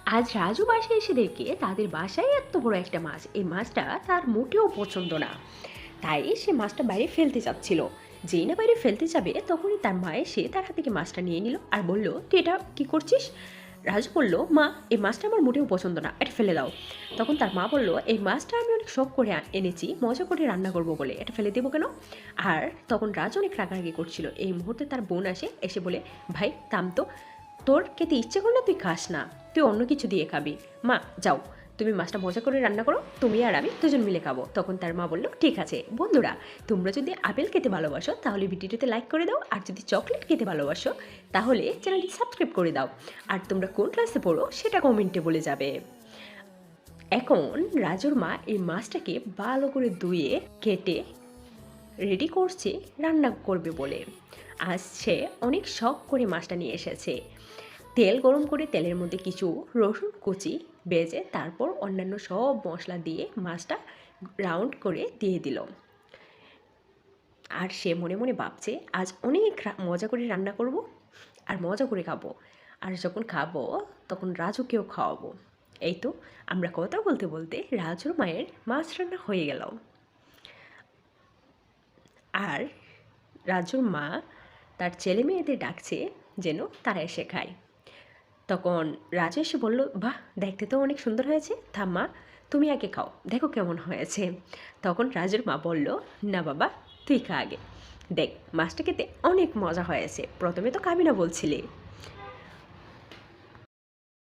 আজ রাজু বাসায় এসে দেখে তাদের বাসায় এত বড় একটা মাছ, এই মাছটা তার মোটেও পছন্দ না। তাই সে মাছটা বাইরে ফেলতে চাচ্ছিল। যেই না বাইরে ফেলতে যাবে তখনই তার মা এসে তার হাত থেকে মাছটা নিয়ে নিল আর বলল, তুই এটা কি করছিস? রাজু বলল, মা এই মাছটা আমার মোটেও পছন্দ না, এটা ফেলে দাও। তখন তার মা বলল, এই মাছটা আমি অনেক শখ করে এনেছি, মজা করে রান্না করব বলে, এটা ফেলে দেবো কেন? আর তখন রাজু অনেক রাগারাগি করছিল। এই মুহূর্তে তার বোন এসে বলে, ভাই থাম তো, তোর খেতে ইচ্ছে করলে তুই খাস না, তুই অন্য কিছু দিয়ে খাবি। মা যাও, তুমি মাছটা মজা করে রান্না করো, তুমি আর আমি দুজন মিলে খাবো। তখন তার মা বলল, ঠিক আছে। বন্ধুরা, তোমরা যদি আপেল খেতে ভালোবাসো তাহলে ভিডিওটিতে লাইক করে দাও, আর যদি চকলেট খেতে ভালোবাসো তাহলে চ্যানেলটি সাবস্ক্রাইব করে দাও, আর তোমরা কোন ক্লাসে পড়ো সেটা কমেন্টে বলে যাবে। এখন রাজুর মা এই মাছটাকে ভালো করে ধুয়ে কেটে রেডি করছে রান্না করবে বলে। আজ সে অনেক শখ করে মাছটা নিয়ে এসেছে। তেল গরম করে তেলের মধ্যে কিছু রসুন কুচি ভেজে তারপর অন্যান্য সব মশলা দিয়ে মাছটা রাউন্ড করে দিয়ে দিল। আর সে মনে মনে ভাবছে, আজ অনেক মজা করে রান্না করব আর মজা করে খাবো, আর যখন খাবো তখন রাজুকেও খাওয়াবো। এই তো আমরা কথা বলতে বলতে রাজুর মায়ের মাছ রান্না হয়ে গেল। আর রাজুর মা তার ছেলে মেয়েদের ডাকছে যেন তারা এসে খায়। তখন রাজু এসে বলল, বাহ, দেখতে তো অনেক সুন্দর হয়েছে, থাম্মা তুমি আগে খাও, দেখো কেমন হয়েছে। তখন রাজুর মা বলল, না বাবা, তুই খা আগে, দেখ মাছটা খেতে অনেক মজা হয়েছে, প্রথমে তো খাবি না বলছিলে।